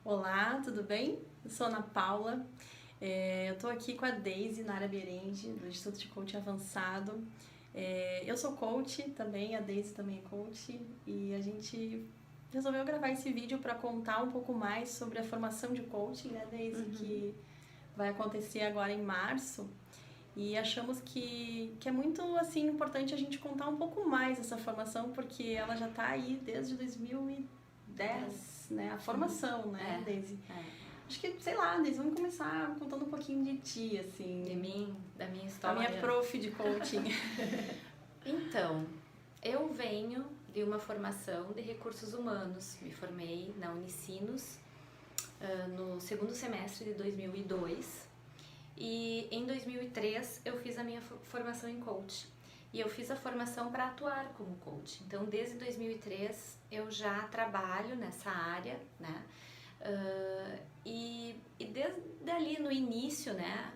Olá, tudo bem? Eu sou Ana Paula, eu estou aqui com a Deise Nara Berende, do Instituto de Coaching Avançado. Eu sou coach também, a Deise também é coach, e a gente resolveu gravar esse vídeo para contar um pouco mais sobre a formação de coaching, né, Deise, que vai acontecer agora em março. E achamos que é muito assim importante a gente contar um pouco mais essa formação, porque ela já está aí desde 2010, né? A formação, né, Deise? Acho que, sei lá, Deise, vamos começar contando um pouquinho de ti, assim. De mim, da minha A história. minha prof de coaching. Então, eu venho de uma formação de recursos humanos. Me formei na Unicinos no segundo semestre de 2002. E em 2003 eu fiz a minha formação em coach. E eu fiz a formação para atuar como coach. Então, desde 2003 eu já trabalho nessa área, né? E desde ali no início, né,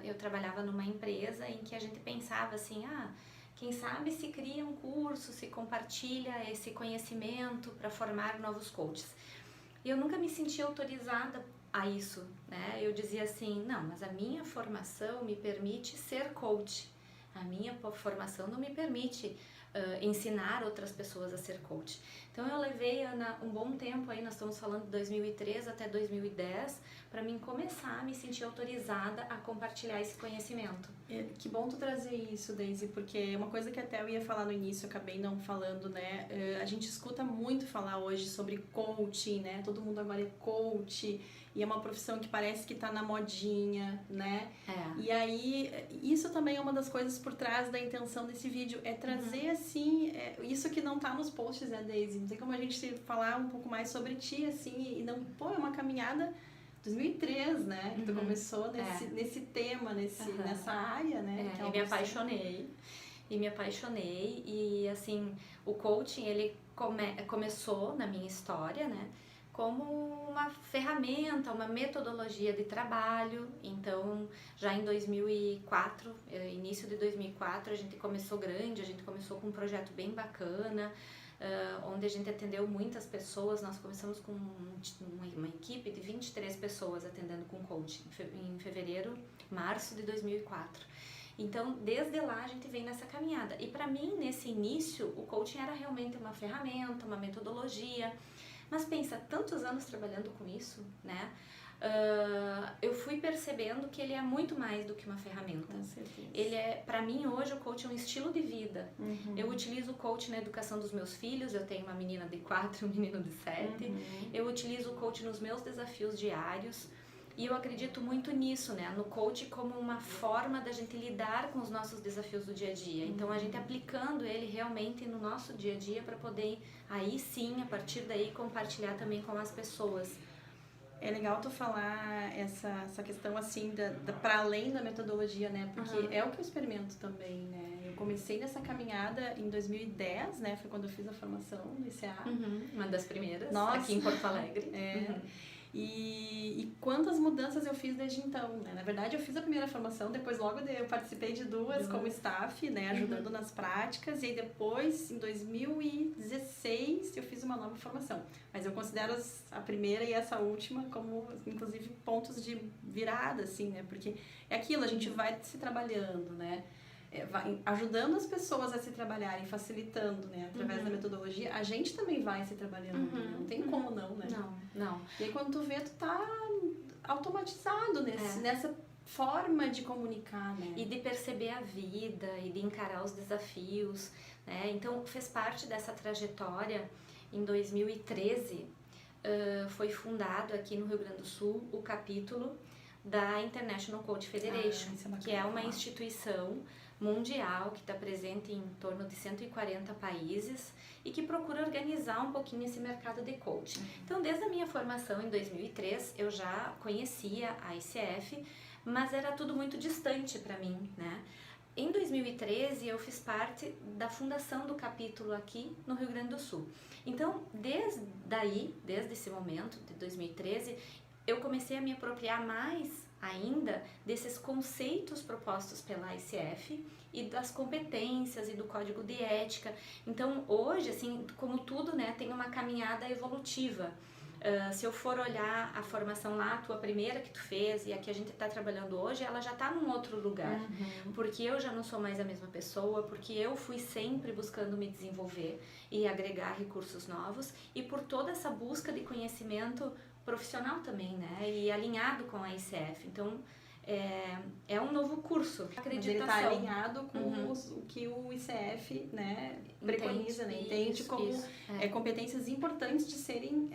eu trabalhava numa empresa em que a gente pensava assim, quem sabe se cria um curso, se compartilha esse conhecimento para formar novos coaches. E eu nunca me senti autorizada a isso, né? Eu dizia assim, não, mas a minha formação me permite ser coach. A minha formação não me permite ensinar outras pessoas a ser coach. Então eu levei, Ana, um bom tempo aí, nós estamos falando de 2003 até 2010, para mim começar a me sentir autorizada a compartilhar esse conhecimento. Que bom tu trazer isso, Deise, porque é uma coisa que até eu ia falar no início, eu acabei não falando, né? A gente escuta muito falar hoje sobre coaching, né? Todo mundo agora é coach, e é uma profissão que parece que tá na modinha, né? E aí, isso também é uma das coisas por trás da intenção desse vídeo, é trazer, assim, isso que não tá nos posts, né, Deise? Não tem como a gente falar um pouco mais sobre ti, assim, e não, pô, é uma caminhada 2003, né? Que tu começou nesse tema, nessa área, né? E me apaixonei. E assim, o coaching, ele começou na minha história, né? Como uma ferramenta, uma metodologia de trabalho. Então, já em 2004, início de 2004, a gente começou grande, a gente começou com um projeto bem bacana, onde a gente atendeu muitas pessoas. Nós começamos com uma equipe de 23 pessoas atendendo com coaching em fevereiro, março de 2004. Então, desde lá a gente vem nessa caminhada. E para mim, nesse início, o coaching era realmente uma ferramenta, uma metodologia. Mas pensa, tantos anos trabalhando com isso, né? Eu fui percebendo que ele é muito mais do que uma ferramenta. Com certeza. Para mim hoje o coaching é um estilo de vida. Eu utilizo o coaching na educação dos meus filhos, eu tenho uma menina de 4 e um menino de 7. Eu utilizo o coaching nos meus desafios diários. E eu acredito muito nisso, né? No coaching como uma forma da gente lidar com os nossos desafios do dia a dia. Então, a gente aplicando ele realmente no nosso dia a dia para poder, aí sim, a partir daí, compartilhar também com as pessoas. É legal tu falar essa questão assim, para além da metodologia, né? Porque é o que eu experimento também, né? Eu comecei nessa caminhada em 2010, né? Foi quando eu fiz a formação do ICA. Uma das primeiras, Nossa. Aqui em Porto Alegre. E quantas mudanças eu fiz desde então, né? Na verdade, eu fiz a primeira formação, depois logo eu participei de duas como staff, né? Ajudando nas práticas. E aí depois, em 2016, eu fiz uma nova formação. Mas eu considero a primeira e essa última como, inclusive, pontos de virada, assim, né? Porque é aquilo, a gente vai se trabalhando, né? Vai ajudando as pessoas a se trabalharem, facilitando, né? Através da metodologia, a gente também vai se trabalhando, né? Não tem como não, né? Não. E aí quando tu vê, tu tá automatizado nessa forma de comunicar, né? E de perceber a vida e de encarar os desafios, né? Então, fez parte dessa trajetória. Em 2013, foi fundado aqui no Rio Grande do Sul o capítulo da International Coach Federation, que é uma instituição mundial que está presente em torno de 140 países e que procura organizar um pouquinho esse mercado de coaching. Então, desde a minha formação em 2003, eu já conhecia a ICF, mas era tudo muito distante para mim, né? Em 2013, eu fiz parte da fundação do capítulo aqui no Rio Grande do Sul. Então, desde esse momento, de 2013, eu comecei a me apropriar mais ainda desses conceitos propostos pela ICF e das competências e do código de ética. Então, hoje, assim, como tudo, né, tem uma caminhada evolutiva. Se eu for olhar a formação lá, a tua primeira que tu fez e a que a gente está trabalhando hoje, ela já está num outro lugar. Porque eu já não sou mais a mesma pessoa, porque eu fui sempre buscando me desenvolver e agregar recursos novos, e por toda essa busca de conhecimento profissional também, né? E alinhado com a ICF. Então, é um novo curso. Mas ele está alinhado com o que o ICF, né, preconiza, né? Entende como competências importantes de serem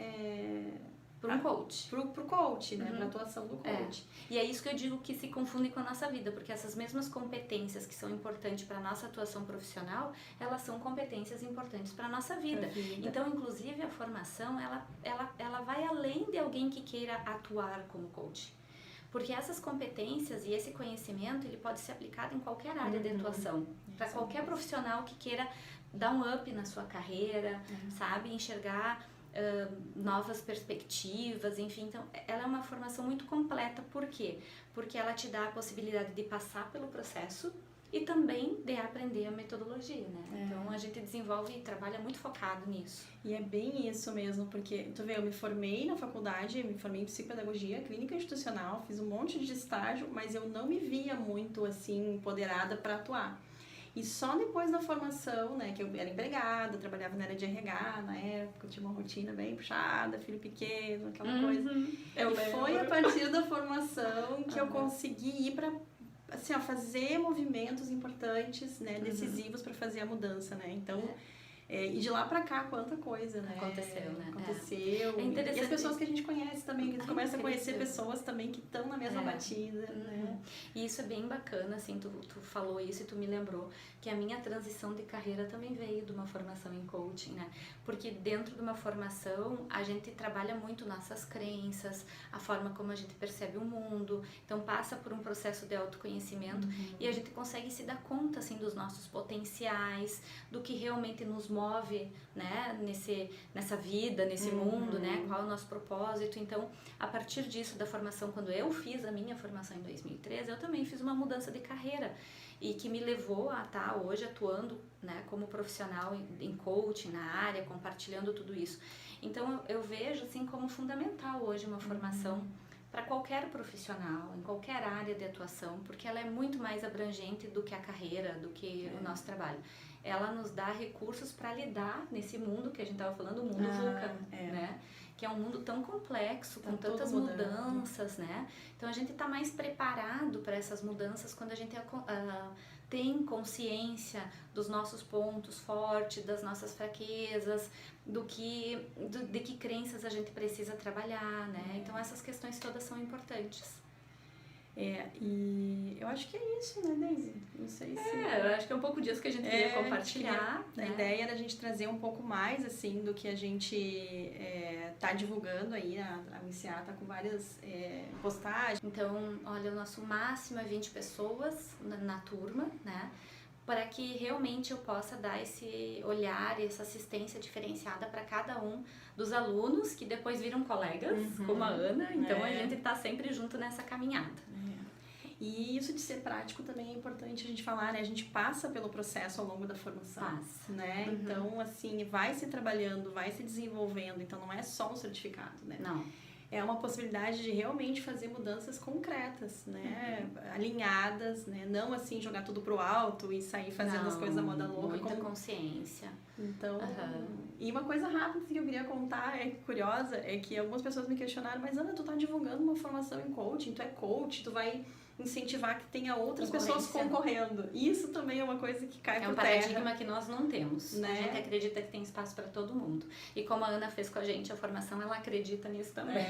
para um coach. Pro coach, né? Para a atuação do coach. E é isso que eu digo que se confunde com a nossa vida, porque essas mesmas competências que são importantes para a nossa atuação profissional, elas são competências importantes para a nossa vida. Então, inclusive, a formação, ela vai além de alguém que queira atuar como coach. Porque essas competências e esse conhecimento, ele pode ser aplicado em qualquer área de atuação. Para qualquer profissional que queira dar um up na sua carreira, sabe? Enxergar novas perspectivas, enfim. Então, ela é uma formação muito completa. Por quê? Porque ela te dá a possibilidade de passar pelo processo e também de aprender a metodologia, né? Então, a gente desenvolve e trabalha muito focado nisso. E é bem isso mesmo, porque, tu vê, eu me formei na faculdade, me formei em psicopedagogia, clínica institucional, fiz um monte de estágio, mas eu não me via muito, assim, empoderada para atuar. E só depois da formação, né, que eu era empregada, trabalhava na área de RH na época, eu tinha uma rotina bem puxada, filho pequeno, aquela coisa. E foi a partir da formação que eu consegui ir para, assim, ó, fazer movimentos importantes, né, decisivos para fazer a mudança, né? Então, e de lá pra cá, quanta coisa, né? Aconteceu, né? Aconteceu. É interessante. E as pessoas que a gente conhece também, que a gente começa a conhecer pessoas também que estão na mesma batida, né? E isso é bem bacana, assim, tu falou isso e tu me lembrou que a minha transição de carreira também veio de uma formação em coaching, né? Porque dentro de uma formação, a gente trabalha muito nossas crenças, a forma como a gente percebe o mundo, então passa por um processo de autoconhecimento e a gente consegue se dar conta, assim, dos nossos potenciais, do que realmente nos move, né, nessa vida, nesse mundo, né, qual é o nosso propósito. Então, a partir disso, da formação, quando eu fiz a minha formação em 2013, eu também fiz uma mudança de carreira e que me levou a estar hoje atuando, né, como profissional em coaching, na área, compartilhando tudo isso. Então, eu vejo, assim, como fundamental hoje uma formação para qualquer profissional, em qualquer área de atuação, porque ela é muito mais abrangente do que a carreira, do que o nosso trabalho. Ela nos dá recursos para lidar nesse mundo que a gente estava falando, o mundo VUCA, né? Que é um mundo tão complexo, com tantas mudanças, né? Então, a gente está mais preparado para essas mudanças quando a gente tem consciência dos nossos pontos fortes, das nossas fraquezas, de que crenças a gente precisa trabalhar, né? Então, essas questões todas são importantes. E eu acho que é isso, né, Daisy? Não sei se... eu acho que é um pouco disso que a gente queria compartilhar. A ideia era a gente trazer um pouco mais, assim, do que a gente tá divulgando aí. A UCA tá com várias postagens. Então, olha, o nosso máximo é 20 pessoas na turma, né? Para que realmente eu possa dar esse olhar e essa assistência diferenciada para cada um dos alunos, que depois viram colegas, como a Ana. Então, a gente tá sempre junto nessa caminhada. E isso de ser prático também é importante a gente falar, né? A gente passa pelo processo ao longo da formação, né? Então, assim, vai se trabalhando, vai se desenvolvendo. Então, não é só um certificado, né? Não. É uma possibilidade de realmente fazer mudanças concretas, né? Alinhadas, né? Não, assim, jogar tudo pro alto e sair fazendo as coisas da moda louca. Muita consciência. Então, e uma coisa rápida que eu queria contar, curiosa, é que algumas pessoas me questionaram, mas Ana, tu tá divulgando uma formação em coaching, tu é coach, tu vai incentivar que tenha outras pessoas concorrendo. Isso também é uma coisa que cai por terra. É um paradigma que nós não temos. Né? A gente acredita que tem espaço para todo mundo. E como a Ana fez com a gente a formação, ela acredita nisso também.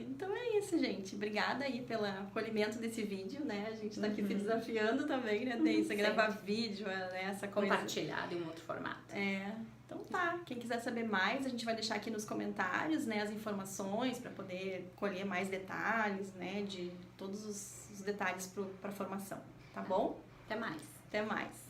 Então é isso, gente. Obrigada aí pelo acolhimento desse vídeo, né? A gente tá aqui se desafiando também, né, Deise? Gravar vídeo, né? Essa coisa. Compartilhado em um outro formato. Então tá, quem quiser saber mais, a gente vai deixar aqui nos comentários, né, as informações para poder colher mais detalhes, né, de todos os detalhes para a formação, tá bom? Até mais. Até mais.